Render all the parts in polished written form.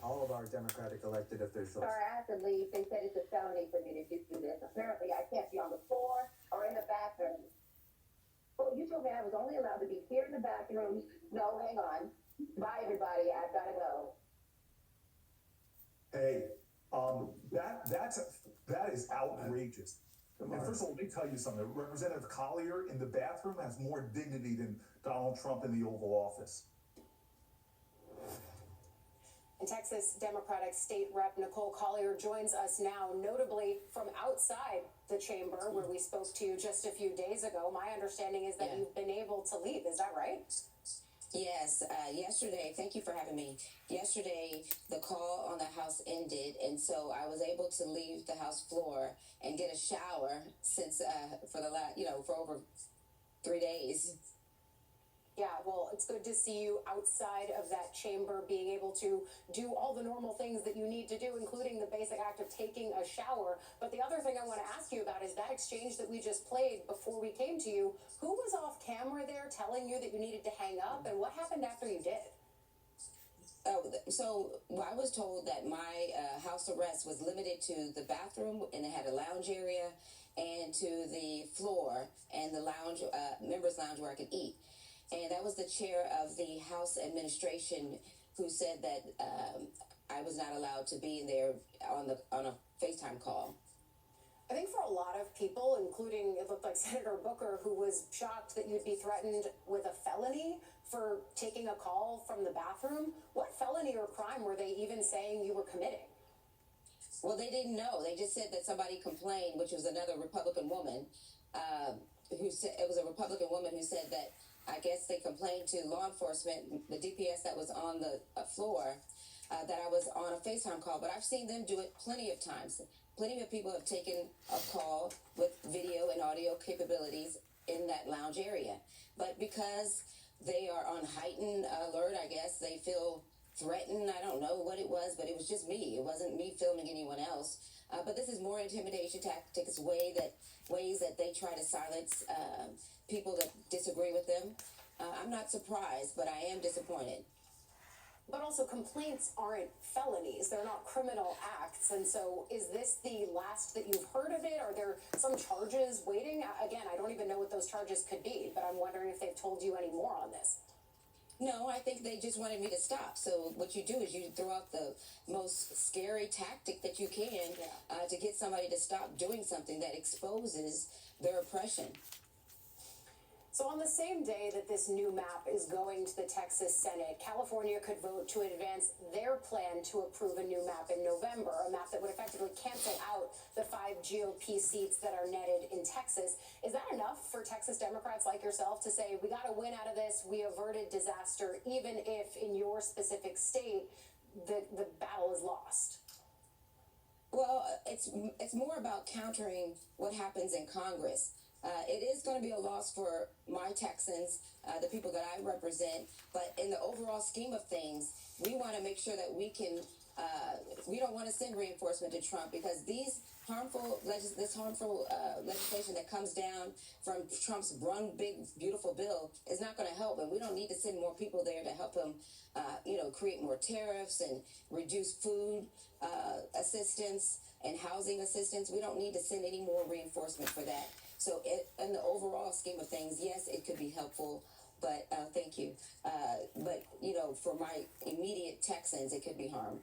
all of our Democratic elected officials. Sorry, I have to leave. They said it's a felony for me to do this. Apparently, I can't be on the floor or in the bathroom. Well, you told me I was only allowed to be here in the bathroom. No, hang on. Bye, everybody. I've got to go. Hey, that is outrageous. And first of all, let me tell you something. Representative Collier in the bathroom has more dignity than Donald Trump in the Oval Office. And Texas Democratic State Rep Nicole Collier joins us now, notably from outside the chamber where we spoke to you just a few days ago. My understanding is that you've been able to leave. Is that right? Yes, yesterday, thank you for having me. Yesterday, the call on the House ended, and so I was able to leave the House floor and get a shower since, for over 3 days. Yeah, well, it's good to see you outside of that chamber, being able to do all the normal things that you need to do, including the basic act of taking a shower. But the other thing I want to ask you about is that exchange that we just played before we came to you. Who was off camera there telling you that you needed to hang up, and what happened after you did? So I was told that my house arrest was limited to the bathroom, and it had a lounge area, and to the floor and the lounge, members lounge where I could eat. And that was the chair of the House administration who said that I was not allowed to be in there on a FaceTime call. I think for a lot of people, including it looked like Senator Booker, who was shocked that you'd be threatened with a felony for taking a call from the bathroom. What felony or crime were they even saying you were committing? Well, they didn't know. They just said that somebody complained, which was another Republican woman, who said it was a Republican woman who said that I guess they complained to law enforcement, the DPS that was on the floor, that I was on a FaceTime call. But I've seen them do it plenty of times. Plenty of people have taken a call with video and audio capabilities in that lounge area. But because they are on heightened alert, I guess, they feel threatened. I don't know what it was, but it was just me. It wasn't me filming anyone else. But this is more intimidation tactics, ways that they try to silence people that disagree with them. I'm not surprised, but I am disappointed. But also, complaints aren't felonies. They're not criminal acts. And so is this the last that you've heard of it? Are there some charges waiting? Again, I don't even know what those charges could be, but I'm wondering if they've told you any more on this. No, I think they just wanted me to stop. So what you do is you throw out the most scary tactic that you can to get somebody to stop doing something that exposes their oppression. So on the same day that this new map is going to the Texas Senate, California could vote to advance their plan to approve a new map in November, a map that would effectively cancel out the 5 GOP seats that are netted in Texas. Is that enough for Texas Democrats like yourself to say, we got to win out of this, we averted disaster, even if in your specific state the battle is lost? Well, it's more about countering what happens in Congress. It is going to be a loss for my Texans, the people that I represent, but in the overall scheme of things, we want to make sure that we don't want to send reinforcement to Trump, because this harmful legislation that comes down from Trump's one big, beautiful bill is not going to help, and we don't need to send more people there to help him, create more tariffs and reduce food assistance and housing assistance. We don't need to send any more reinforcement for that. So in the overall scheme of things, yes, it could be helpful, but thank you. But, for my immediate Texans, it could be harm.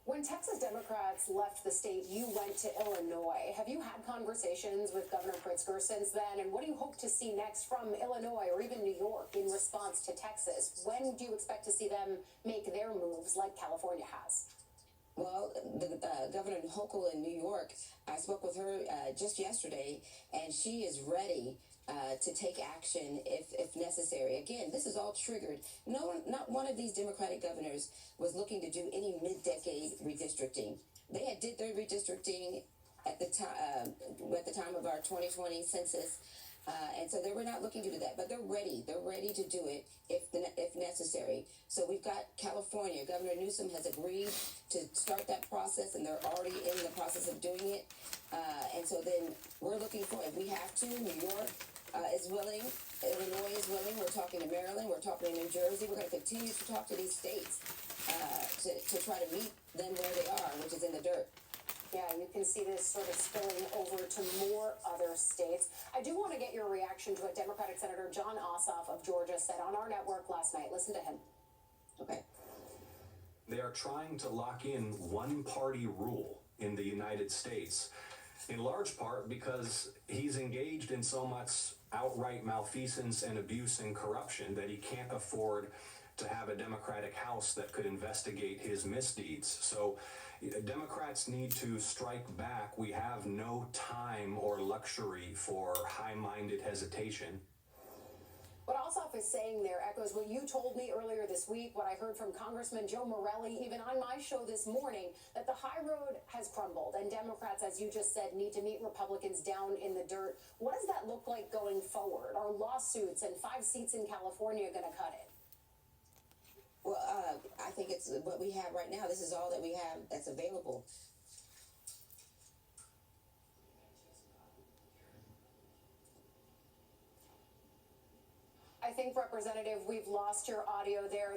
When Texas Democrats left the state, you went to Illinois. Have you had conversations with Governor Pritzker since then? And what do you hope to see next from Illinois or even New York in response to Texas? When do you expect to see them make their moves like California has? Well, Governor Hochul in New York, I spoke with her just yesterday, and she is ready to take action if necessary. Again, this is all triggered. Not one of these Democratic governors was looking to do any mid-decade redistricting. They did their redistricting at the time of our 2020 census. And so they were not looking to do that, but they're ready. They're ready to do it if necessary. So we've got California. Governor Newsom has agreed to start that process, and they're already in the process of doing it. And so then we're looking for, if we have to, New York is willing, Illinois is willing. We're talking to Maryland. We're talking to New Jersey. We're going to continue to talk to these states to try to meet them where they are, which is in the dirt. Yeah, you can see this sort of spilling over to more other states. I do want to get your reaction to what Democratic Senator Jon Ossoff of Georgia said on our network last night. Listen to him. Okay. They are trying to lock in one-party rule in the United States, in large part because he's engaged in so much outright malfeasance and abuse and corruption that he can't afford to have a Democratic House that could investigate his misdeeds. So Democrats need to strike back. We have no time or luxury for high-minded hesitation. What Ossoff is saying there echoes what you told me earlier this week, what I heard from Congressman Joe Morelli, even on my show this morning, that the high road has crumbled and Democrats, as you just said, need to meet Republicans down in the dirt. What does that look like going forward? Are lawsuits and 5 seats in California going to cut it? Well, I think it's what we have right now. This is all that we have that's available. I think, Representative, we've lost your audio there.